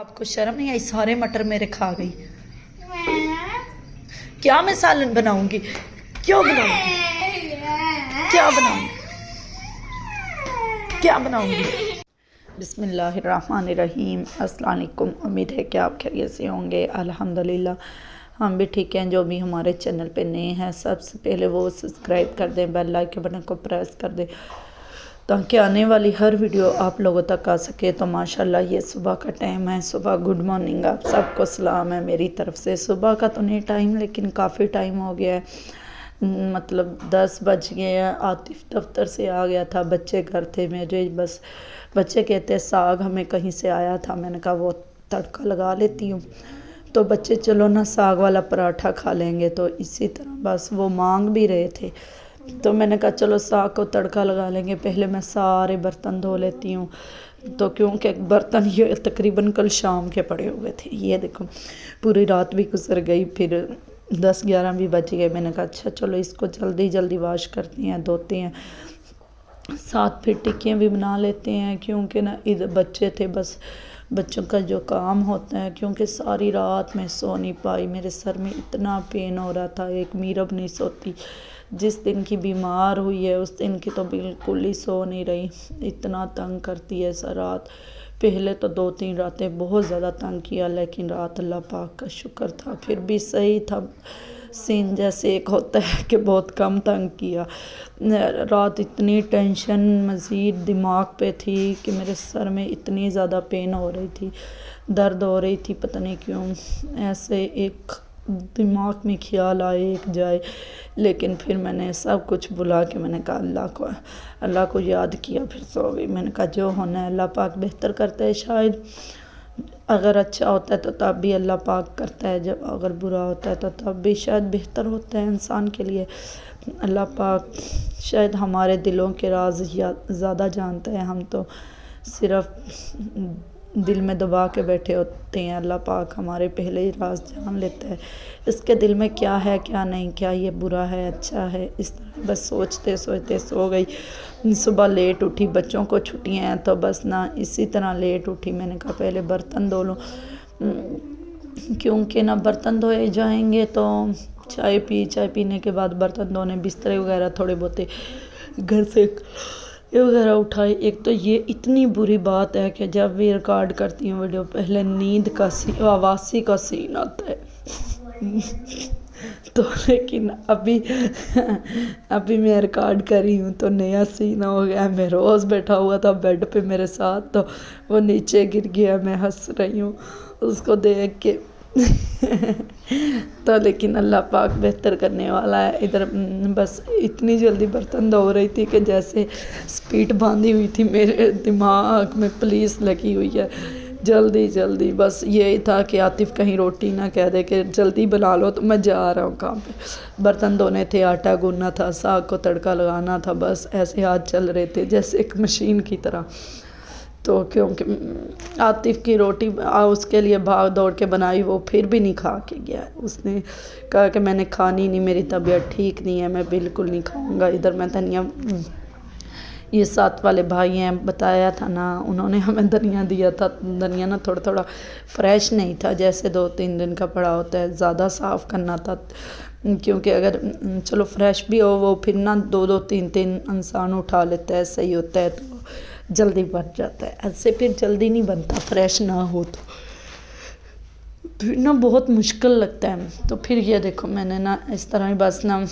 आपको शर्म नहीं आई? सारे मटर मेरे खा गई। क्या मैं सालन बनाऊंगी? क्यों बनाऊंगी? क्या बनाऊंगी? क्या बनाऊंगी? बिस्मिल्लाहिर्रहमानिर्रहीम। अस्सलाम वालेकुम। उम्मीद है कि आप खैरियत से होंगे। अल्हम्दुलिल्लाह हम भी ठीक हैं। जो भी हमारे चैनल पे नए हैं सबसे पहले वो सब्सक्राइब कर दें, बेल लाइक के बटन को प्रेस कर दें ताकि आने वाली हर वीडियो आप लोगों तक आ सके। तो माशाल्लाह ये सुबह का टाइम है। सुबह गुड मॉर्निंग, आप सबको सलाम है मेरी तरफ से। सुबह का तो नहीं टाइम, लेकिन काफ़ी टाइम हो गया है, मतलब 10 बज गए हैं। आतिफ दफ्तर से आ गया था, बच्चे घर थे मेरे। बस बच्चे कहते हैं साग हमें कहीं से आया था, मैंने कहा वो तड़का लगा लेती हूँ। तो बच्चे चलो ना साग वाला पराठा खा लेंगे, तो इसी तरह बस वो मांग भी रहे थे। तो मैंने कहा चलो साग को तड़का लगा लेंगे। पहले मैं सारे बर्तन धो लेती हूँ, तो क्योंकि बर्तन ये तकरीबन कल शाम के पड़े हुए थे। ये देखो पूरी रात भी गुजर गई, फिर 10-11 भी बज गए। मैंने कहा अच्छा चलो इसको जल्दी जल्दी वाश करते हैं, धोते हैं, साथ फिर टिक्कियाँ भी बना लेते हैं। क्योंकि ना इधर बच्चे थे, बस बच्चों का जो काम होता है, क्योंकि सारी रात मैं सो नहीं पाई, मेरे सर में इतना पेन हो रहा था। एक मीरब नहीं सोती, जिस दिन की बीमार हुई है उस दिन की तो बिल्कुल ही सो नहीं रही, इतना तंग करती है सर रात। पहले तो 2-3 रातें बहुत ज़्यादा तंग किया, लेकिन रात अल्लाह पाक का शुक्र था फिर भी सही था। सीन जैसे एक होता है कि बहुत कम तंग किया। रात इतनी टेंशन मज़ीद दिमाग पे थी कि मेरे सर में इतनी ज़्यादा पेन हो रही थी, दर्द हो रही थी, पता नहीं क्यों। ऐसे एक दिमाग में ख्याल आए एक जाए, लेकिन फिर मैंने सब कुछ भुला के मैंने कहा अल्लाह को याद किया, फिर सो गई। मैंने कहा जो होना है अल्लाह पाक बेहतर करता है। शायद अगर अच्छा होता है तो तब भी अल्लाह पाक करता है, जब अगर बुरा होता है तो तब भी शायद बेहतर होता है इंसान के लिए। अल्लाह पाक शायद हमारे दिलों के राज ज़्यादा जानता है, हम तो सिर्फ दिल में दबा के बैठे होते हैं। अल्लाह पाक हमारे पहले ही राज जान लेता है, इसके दिल में क्या है क्या नहीं, क्या ये बुरा है अच्छा है, इस तरह बस सोचते सोचते सो गई। सुबह लेट उठी, बच्चों को छुट्टियां हैं तो बस ना इसी तरह लेट उठी। मैंने कहा पहले बर्तन धो लूँ, क्योंकि ना बर्तन धोए जाएंगे तो चाय पीने के बाद बर्तन धोने, बिस्तरे वगैरह थोड़े बहुत घर से ये वगैरह उठाए। एक तो ये इतनी बुरी बात है कि जब भी रिकॉर्ड करती हूँ वीडियो, पहले नींद का आवासी का सीन आता है तो लेकिन अभी मैं रिकॉर्ड करी हूँ तो नया सीन हो गया। मैं रोज़ बैठा हुआ था बेड पे मेरे साथ, तो वो नीचे गिर गया, मैं हंस रही हूँ उसको देख के तो लेकिन अल्लाह पाक बेहतर करने वाला है। इधर बस इतनी जल्दी बर्तन धो रही थी कि जैसे स्पीड बांधी हुई थी मेरे दिमाग में, पुलिस लगी हुई है जल्दी। बस यही था कि आतिफ कहीं रोटी ना कह दे कि जल्दी बना लो, तो मैं जा रहा हूँ काम पे। बर्तन धोने थे, आटा गूंदना था, साग को तड़का लगाना था, बस ऐसे हाथ चल रहे थे जैसे एक मशीन की तरह। तो क्योंकि आतिफ की रोटी उसके लिए भाग दौड़ के बनाई, वो फिर भी नहीं खा के गया। उसने कहा कि मैंने खानी नहीं, मेरी तबीयत ठीक नहीं है, मैं बिल्कुल नहीं खाऊंगा। इधर मैं धनिया, ये साथ वाले भाई हैं बताया था ना, उन्होंने हमें धनिया दिया था। धनिया ना थोड़ा थोड़ा फ्रेश नहीं था, जैसे 2-3 दिन का पड़ा होता है, ज़्यादा साफ़ करना था। क्योंकि अगर चलो फ्रेश भी हो, वो फिर ना 2-2 3-3 इंसान उठा लेता है, सही होता है तो जल्दी बन जाता है। ऐसे फिर जल्दी नहीं बनता, फ्रेश ना हो तो फिर ना बहुत मुश्किल लगता है। तो फिर ये देखो मैंने ना इस तरह ही बस ना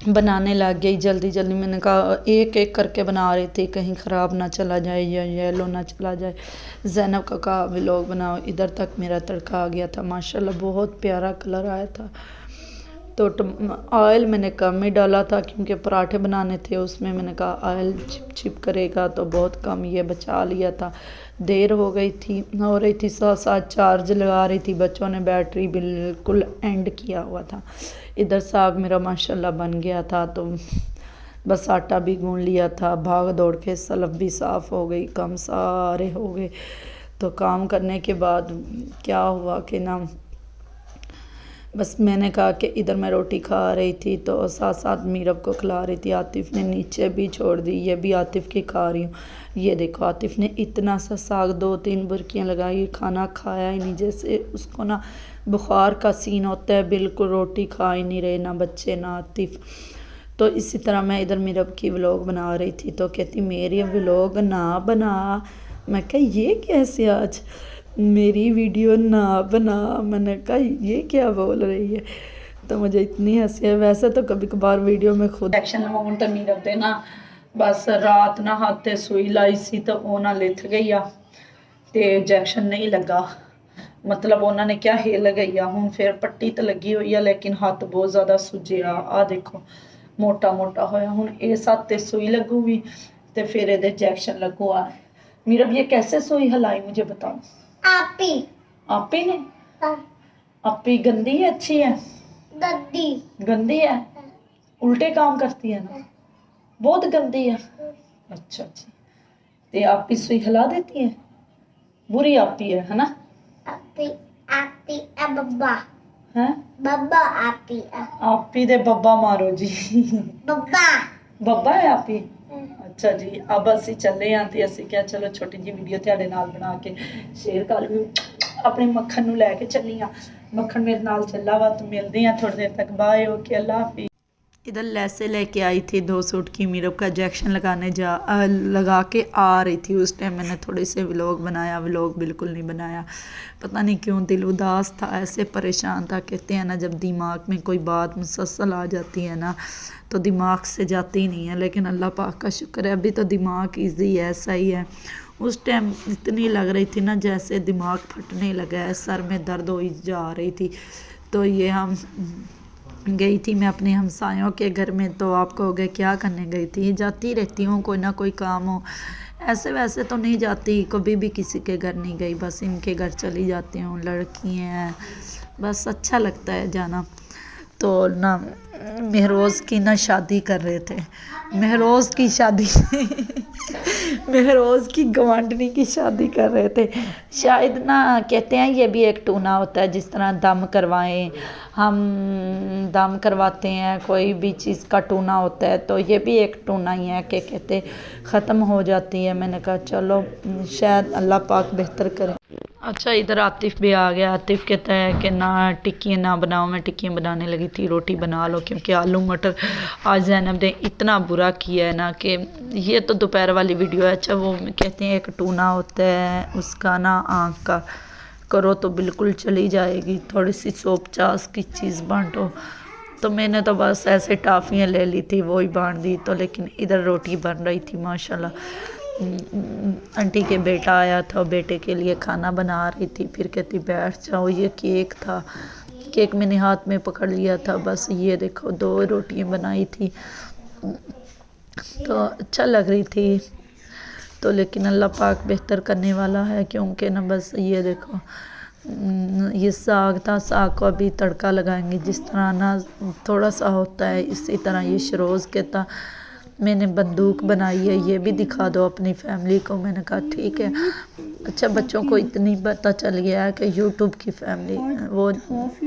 बनाने लग गई जल्दी। मैंने कहा एक एक करके बना रही थी, कहीं ख़राब ना चला जाए या येलो ना चला जाए। ज़ैनब का कहा व्लॉग बनाओ, इधर तक मेरा तड़का आ गया था माशाल्लाह, बहुत प्यारा कलर आया था। तो ऑयल मैंने कम ही डाला था क्योंकि पराठे बनाने थे, उसमें मैंने कहा ऑयल चिप करेगा तो बहुत कम, ये बचा लिया था। देर हो रही थी, साथ चार्ज लगा रही थी, बच्चों ने बैटरी बिल्कुल एंड किया हुआ था। इधर साग मेरा माशाल्लाह बन गया था, तो बस आटा भी गूंद लिया था, भाग दौड़ के सलब भी साफ़ हो गई, कम सारे हो गए। तो काम करने के बाद क्या हुआ कि ना بس میں نے کہا کہ ادھر میں روٹی کھا رہی تھی تو ساتھ ساتھ میرب کو کھلا رہی تھی، عاطف نے نیچے بھی چھوڑ دی، یہ بھی عاطف کی کھا رہی ہوں۔ یہ دیکھو عاطف نے اتنا سا ساگ 2-3 برکیاں لگائی، کھانا کھایا ہی نہیں، جیسے اس کو نا بخار کا سین ہوتا ہے، بالکل روٹی کھا ہی نہیں رہے، نہ بچے نہ عاطف۔ تو اسی طرح میں ادھر میرب کی ولاگ بنا رہی تھی تو کہتی میری ولاگ نہ بنا، میں کہا یہ کیسے آج میری ویڈیو نہ بنا، میں نے کہا یہ کیا بول رہی ہے، تو مجھے اتنی ہنسی ہے۔ ویسے تو کبھی کبھار ویڈیو میں خود ایکشن لگاؤں تو میرب دے نا بس رات نہ ہاتھ سوئی لائی سی تو وہ نہ لتھ گئی آ تے انجیکشن نہیں لگا، مطلب انہوں نے کیا ہل گئی ہوں، پھر پٹی تو لگی ہوئی ہے لیکن ہاتھ بہت زیادہ سجیا آ دیکھو موٹا موٹا ہویا ہوں، اس ہاتھ سوئی لگو گی تو پھر یہ انجیکشن لگو آ۔ میرب یہ کیسے سوئی ہلائی مجھے بتاؤ؟ آپی آپی نے؟ آپی گندی ہے اچھی ہے؟ گندی ہے، الٹے کام کرتی ہے نا، بہت گندی ہے۔ اچھا اچھا، تے آپی سوئی ہلا دیتی ہے، بری آپی ہے نا؟ آپی بابا ہیں بابا آپی آپی دے بابا مارو جی، بابا بابا ہے آپی۔ اچھا جی، اب اسی چلے ہاں تے اسی کیا چلو چھوٹی جی ویڈیو تہاڈے نال بنا کے شیئر کر لوں، اپنے مکھن نو لے کے چلی ہاں، مکھن میرے نال چلا وا تو ملدے ہیں تھوڑی دیر تک، بائے اوکے اللہ حافظ۔ ادھر لیسے لے کے آئی تھی 2 سوٹ کی، میرب کا انجیکشن لگا کے آ رہی تھی، اس ٹائم میں نے تھوڑے سے ولاگ بنایا، ولاگ بالکل نہیں بنایا، پتہ نہیں کیوں دل اداس تھا، ایسے پریشان تھا۔ کہتے ہیں نا جب دماغ میں کوئی بات مسلسل آ جاتی ہے نا تو دماغ سے جاتی نہیں ہے، لیکن اللہ پاک کا شکر ہے ابھی تو دماغ ایزی ہے، صحیح ہے۔ اس ٹائم اتنی لگ رہی تھی نا جیسے دماغ پھٹنے لگا ہے، سر میں درد ہوئی جا رہی تھی، تو یہ ہم گئی تھی میں اپنے ہمسایوں کے گھر میں، تو آپ کہو گے کیا کرنے گئی تھی؟ جاتی رہتی ہوں کوئی نہ کوئی کام ہو، ایسے ویسے تو نہیں جاتی، کبھی بھی کسی کے گھر نہیں گئی، بس ان کے گھر چلی جاتی ہوں، لڑکی ہیں بس اچھا لگتا ہے جانا۔ تو نا مہروز کی نا شادی کر رہے تھے، مہروز کی شادی مہروز کی گوانڈنی کی شادی کر رہے تھے، شاید نا کہتے ہیں یہ بھی ایک ٹونا ہوتا ہے، جس طرح دم کروائیں ہم دم کرواتے ہیں، کوئی بھی چیز کا ٹونا ہوتا ہے، تو یہ بھی ایک ٹونا ہی ہے کہ کہتے ختم ہو جاتی ہے۔ میں نے کہا چلو شاید اللہ پاک بہتر کرے۔ اچھا ادھر عاطف بھی آ گیا، عاطف کہتا ہے کہ نہ ٹکیاں نہ بناؤ، میں ٹکیاں بنانے لگی تھی، روٹی بنا لو، کیونکہ آلو مٹر آج زینب نے اتنا برا کیا ہے نا کہ یہ تو دوپہر والی ویڈیو ہے۔ اچھا وہ کہتے ہیں ایک ٹونا ہوتا ہے اس کا نا آنکھ کا کرو تو بالکل چلی جائے گی، تھوڑی سی سوپ چاس کی چیز بانٹو، تو میں نے تو بس ایسے ٹافیاں لے لی تھی وہی بانٹ دی، تو لیکن ادھر روٹی بن رہی تھی ماشاءاللہ۔ آنٹی کے بیٹا آیا تھا، بیٹے کے لیے کھانا بنا رہی تھی، پھر کہتی بیٹھ جاؤ، یہ کیک تھا، کیک میں نے ہاتھ میں پکڑ لیا تھا، بس یہ دیکھو 2 روٹیاں بنائی تھی تو اچھا لگ رہی تھی، تو لیکن اللہ پاک بہتر کرنے والا ہے، کیونکہ نا بس یہ دیکھو یہ ساگ تھا، ساگ کو ابھی تڑکا لگائیں گے، جس طرح نا تھوڑا سا ہوتا ہے اسی طرح یہ شروز کہتا میں نے بندوق بنائی ہے، یہ بھی دکھا دو اپنی فیملی کو، میں نے کہا ٹھیک ہے۔ اچھا بچوں کو اتنی پتہ چل گیا ہے کہ یوٹیوب کی فیملی وہ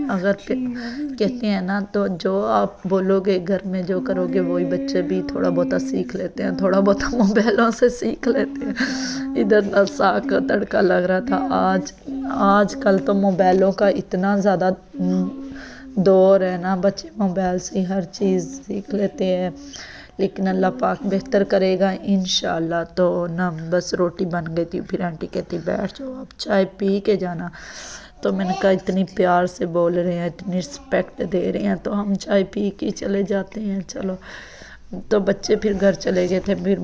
اگر کہتے ہیں نا تو جو آپ بولو گے گھر میں جو کرو گے وہی بچے بھی تھوڑا بہت سیکھ لیتے ہیں، تھوڑا بہت موبائلوں سے سیکھ لیتے ہیں۔ ادھر نا ساگ کا تڑکا لگ رہا تھا، آج کل تو موبائلوں کا اتنا زیادہ دور ہے نا، بچے موبائل سے ہر چیز سیکھ لیتے ہیں، لیکن اللہ پاک بہتر کرے گا انشاءاللہ۔ تو نا بس روٹی بن گئی تھی، پھر آنٹی کہتی بیٹھ جاؤ آپ چائے پی کے جانا، تو میں نے کہا اتنی پیار سے بول رہے ہیں، اتنی رسپیکٹ دے رہے ہیں تو ہم چائے پی کے چلے جاتے ہیں، چلو۔ تو بچے پھر گھر چلے گئے تھے، پھر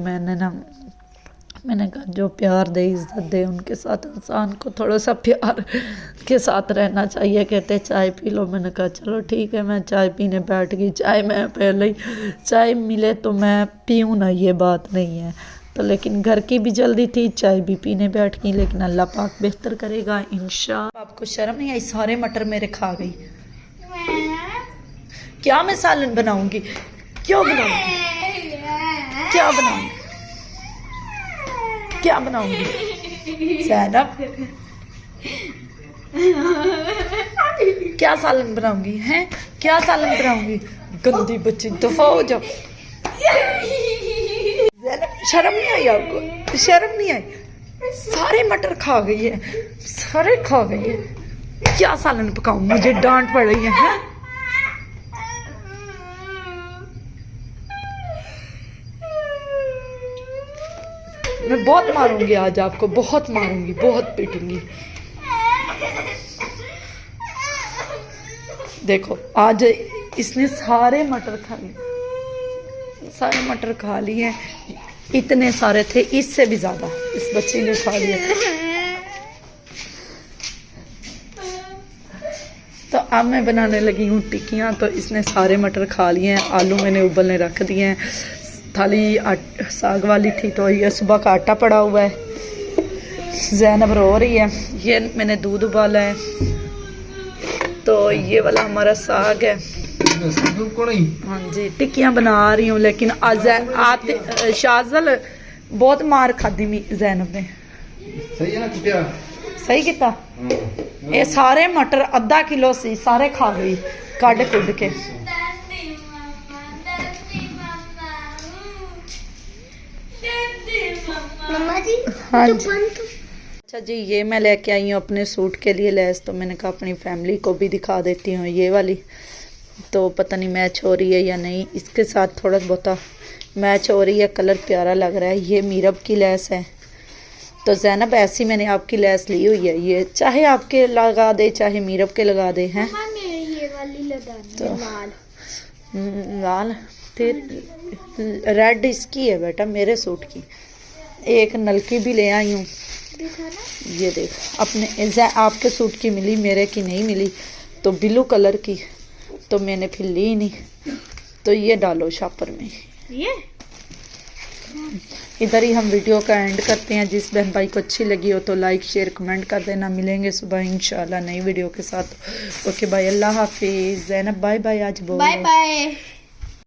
میں نے کہا جو پیار دے عزت دے، ان کے ساتھ انسان کو تھوڑا سا پیار کے ساتھ رہنا چاہیے۔ کہتے چائے پی لو، میں نے کہا چلو ٹھیک ہے، میں چائے پینے بیٹھ گئی، چائے میں پہلے ہی چائے ملے تو میں پیوں نا یہ بات نہیں ہے، تو لیکن گھر کی بھی جلدی تھی، چائے بھی پینے بیٹھ گئی، لیکن اللہ پاک بہتر کرے گا انشاءاللہ۔ آپ کو شرم نہیں آئی؟ سارے مٹر میرے کھا گئی، کیا میں سالن بناؤں گی؟ کیوں بناؤں گی؟ کیا بناؤں گی؟ کیا بناؤں گی زینب؟ क्या सालन बनाऊंगी हैं, क्या सालन बनाऊंगी? गंदी बच्ची, दफा हो जाओ। शर्म नहीं आई आपको? शर्म नहीं आई? सारे मटर खा गई है, सारे खा गई है। क्या सालन पकाऊं? मुझे डांट पड़ रही है। मैं बहुत मारूंगी आज आपको, बहुत मारूंगी, बहुत पीटूंगी। देखो आज इसने सारे मटर खा लिए, सारे मटर खा लिए। इतने सारे थे, इससे भी ज्यादा इस बच्ची ने खा लिया। तो अब मैं बनाने लगी हूँ टिक्कियाँ। तो इसने सारे मटर खा लिए हैं, आलू मैंने उबलने रख दिए हैं। थाली साग वाली थी तो ये सुबह का आटा पड़ा हुआ है। ज़ैनब रो रही है। ये मैंने दूध उबाला है। तो ये वाला हमारा साग है। हाँ जी, टिक्कियाँ बना रही हूँ। लेकिन आते शाजल बहुत मार खादी मी ज़ैनब ने। सही है ना कुटिया? सही किता। ये सारे मटर आधा किलो सी, सारे खा गई कड़ कुड़ के। मम्मा जी हाँ तो जी। बंद। अच्छा जी, ये मैं लेके आई हूँ अपने सूट के लिए लेस। तो मैंने कहा अपनी फैमिली को भी दिखा देती हूँ ये वाली। तो पता नहीं मैच हो रही है या नहीं, इसके साथ थोड़ा बहुत मैच हो रही है, कलर प्यारा लग रहा है। ये मीरब की लेस है। तो ज़ैनब ऐसी मैंने आपकी लेस ली हुई है। ये चाहे आपके लगा दे चाहे मीरब के लगा दे हैं। ये वाली लगानी तो लाल। लाल फिर रेड इसकी है बेटा, मेरे सूट की। एक नलकी भी ले आई हूँ। ये देख, अपने आपके सूट की मिली, मेरे की नहीं मिली। तो ब्लू कलर की तो मैंने फिर ली नहीं। तो ये डालो शॉपर में। ये इधर ही हम वीडियो का एंड करते हैं। जिस बहन भाई को अच्छी लगी हो तो लाइक शेयर कमेंट कर देना। मिलेंगे सुबह इंशाल्लाह नई वीडियो के साथ। ओके बाय, अल्लाह हाफिज़। ज़ैनब बाय बाय आज बोलो। Bye bye.